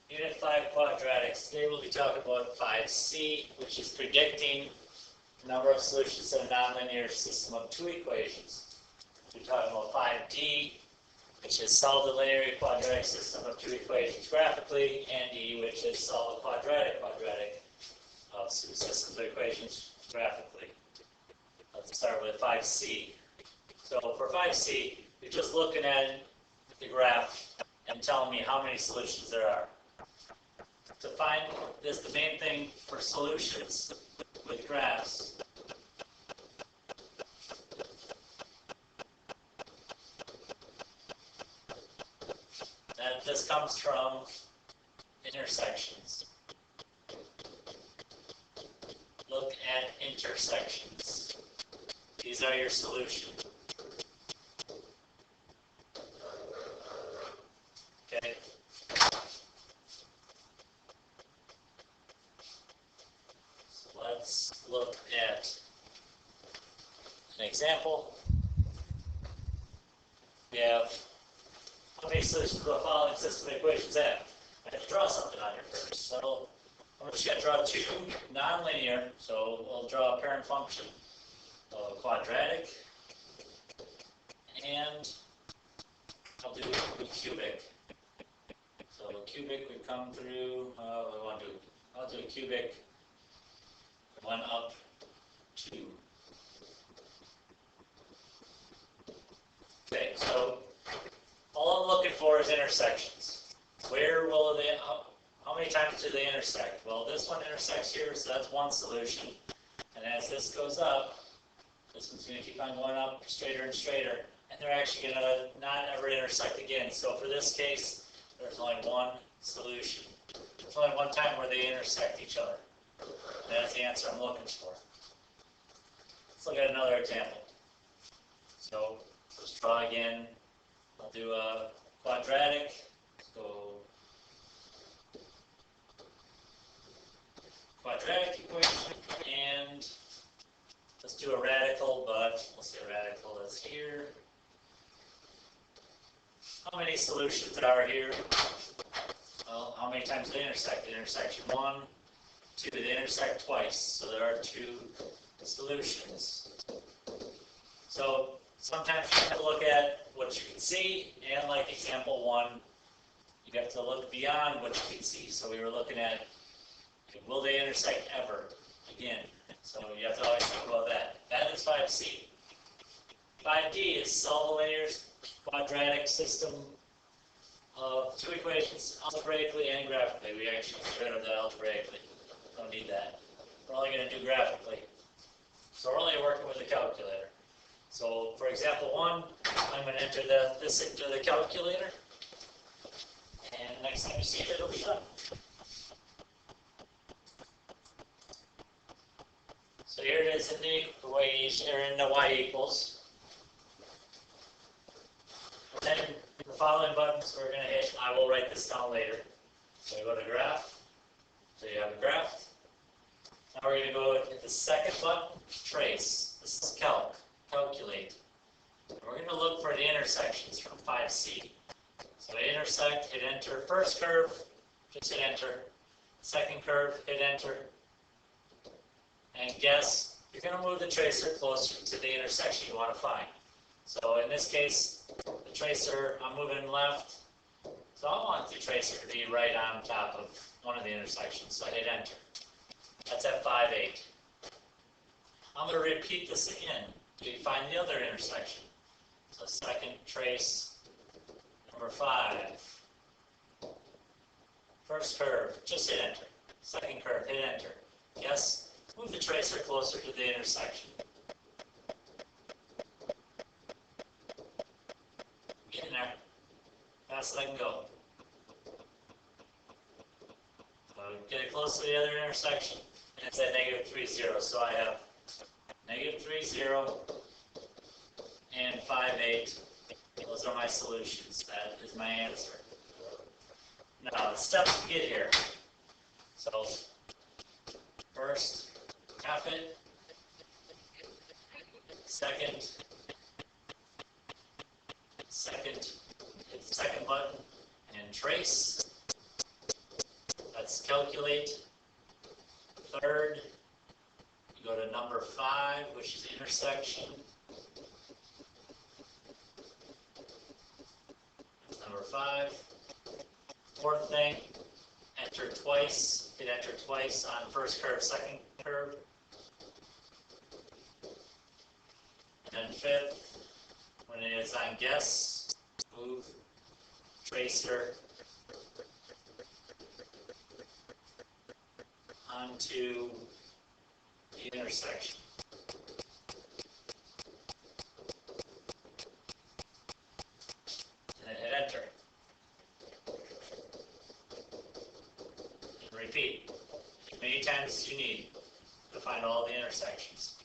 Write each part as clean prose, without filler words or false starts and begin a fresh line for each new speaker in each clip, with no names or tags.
Unit 5 quadratics. Today we'll be talking about 5C, which is predicting the number of solutions in a nonlinear system of two equations. We're talking about 5D, which is solve the linear quadratic system of two equations graphically, and E, which is solve a quadratic systems of equations graphically. Let's start with 5C. So for 5C, you're just looking at the graph and telling me how many solutions there are. To find this, the main thing for solutions with graphs that this comes from intersections. Look at intersections. These are your solutions. Okay. So let's look at an example. We have how many solutions will the following system of equations have? I have to draw something on here first. So I'm just going to draw two nonlinear. So we'll draw a parent function of a quadratic, and I'll do a cubic. So a cubic would come through. I'll do a cubic 1 up 2. Okay, so all I'm looking for is intersections. Where will they? How many times do they intersect? Well, this one intersects here, so that's one solution. And as this goes up, this one's going to keep on going up straighter and straighter, and they're actually going to not ever intersect again. So for this case, there's only one solution. There's only one time where they intersect each other. And that's the answer I'm looking for. Let's look at another example. So let's draw again. I'll do a quadratic. Let's go quadratic equation, and let's do a radical, but we'll say radical is here. How many solutions are here? Well, how many times they intersect? They intersect 1, 2. They intersect twice, so there are 2 solutions. So sometimes you have to look at what you can see, and like example 1, you have to look beyond what you can see. So we were looking at, will they intersect ever again? So you have to always think about that. That is 5C. 5D is solve a linear quadratic system of two equations algebraically and graphically. We actually get rid of the algebraically. Don't need that. We're only going to do graphically. So we're only working with the calculator. So for example 1, I'm going to enter this into the calculator. And next time you see it, it'll be done. So here it is in the equation, or in the y equals. And then the following buttons we're going to hit, I will write this down later. So we go to graph. So you have a graph. Now we're going to go hit the second button, trace. This is calculate. We're going to look for the intersections from 5C. So intersect, hit enter. First curve, just hit enter. Second curve, hit enter. And guess, you're going to move the tracer closer to the intersection you want to find. So in this case, the tracer, I'm moving left. So I want the tracer to be right on top of one of the intersections. So I hit enter. That's at 5-8. I'm going to repeat this again to find the other intersection. So second trace, number 5. First curve, just hit enter. Second curve, hit enter. Yes. Move the tracer closer to the intersection. Get in there. Fast as I can go. So get it close to the other intersection. And it's at -3, 0. So I have -3, 0 and 5-8. Those are my solutions. That is my answer. Now, the steps to get here. So, first, half it. Second, hit the second button and trace. calculate. Third, you go to number 5, which is intersection. That's number 5. Fourth thing, enter twice. Hit enter twice on first curve, second curve. And then fifth, when it is on guess, move tracer onto the intersection. And then hit enter. And repeat as many times as you need to find all the intersections.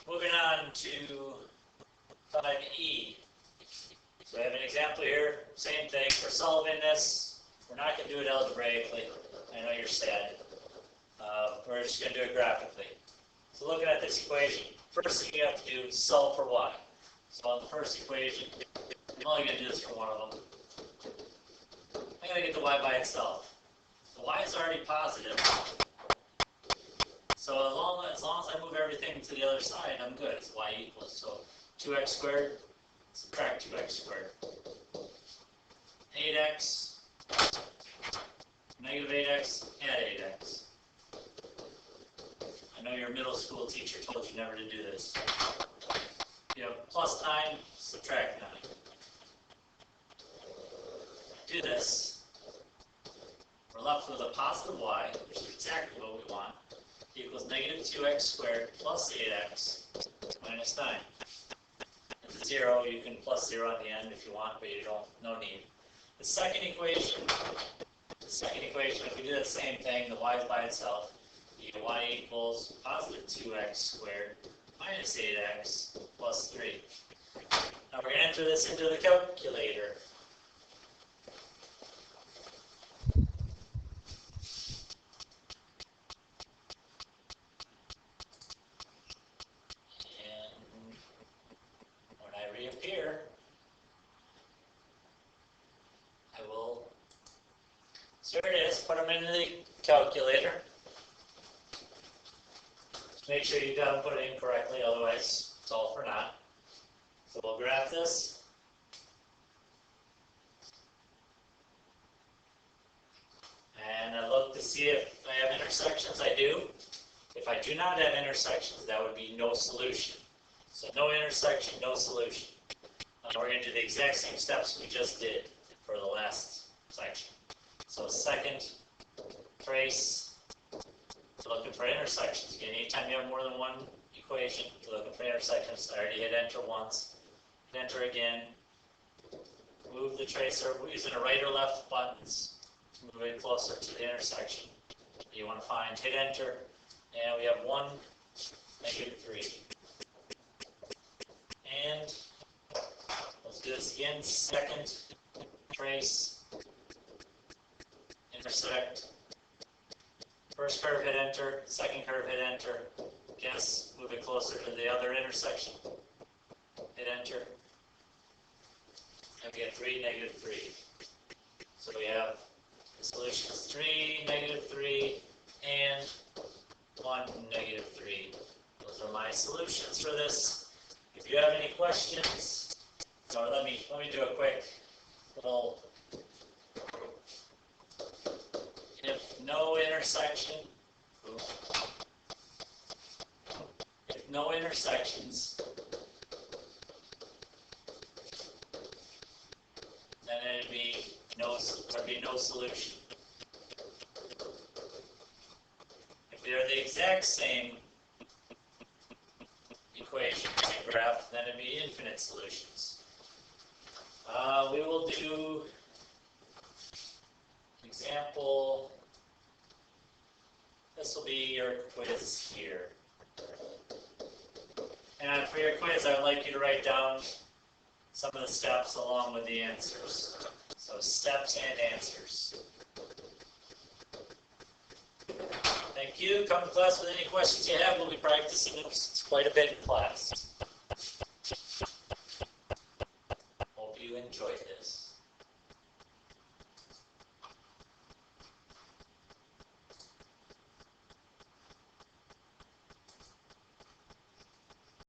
Moving on to 5E. So we have an example here, same thing. We're solving this. We're not going to do it algebraically. I know you're sad. We're just going to do it graphically. So looking at this equation, first thing you have to do is solve for y. So on the first equation, I'm only going to do this for one of them. I'm going to get the y by itself. The y is already positive. So as long as I move everything to the other side, I'm good. It's y equals. So 2x squared, subtract 2x squared. 8x, negative 8x, add 8x. I know your middle school teacher told you never to do this. You have plus 9, subtract 9. Do this. We're left with a positive y, which is exactly what we want, equals negative 2x squared plus 8x minus 9. If it's 0, you can plus 0 on the end if you want, but you don't, no need. The second equation, if we do the same thing, the y is by itself, you get y equals positive 2x squared minus 8x plus 3. Now we're going to enter this into the calculator. And when I reappear, I will, so there it is, put them into the calculator. Make sure you don't put it in correctly, otherwise it's all for naught. So we'll graph this. And I look to see if I have intersections. I do. If I do not have intersections, that would be no solution. So no intersection, no solution. We're going to do the exact same steps we just did for the last section. So second, trace. So looking for intersections. Again, anytime you have more than one equation, you're looking for intersections. I already hit enter once. Hit enter again. Move the tracer. We're using the right or left buttons to move it closer to the intersection you want to find. Hit enter. And we have 1, negative 3. And let's do this again. Second, trace, intersect. First curve, hit enter. Second curve, hit enter. Guess, move it closer to the other intersection. Hit enter. And we get 3, negative 3. So we have the solution is 3, negative 3, and 1, negative 3. Those are my solutions for this. If you have any questions, or let me do a quick little. If no intersections, then there'd be no solution. If they're the exact same equation graph, then it'd be infinite solutions. We will do example. This will be your quiz here. And for your quiz, I would like you to write down some of the steps along with the answers. So steps and answers. Thank you. Come to class with any questions you have. We'll be practicing this quite a bit in class.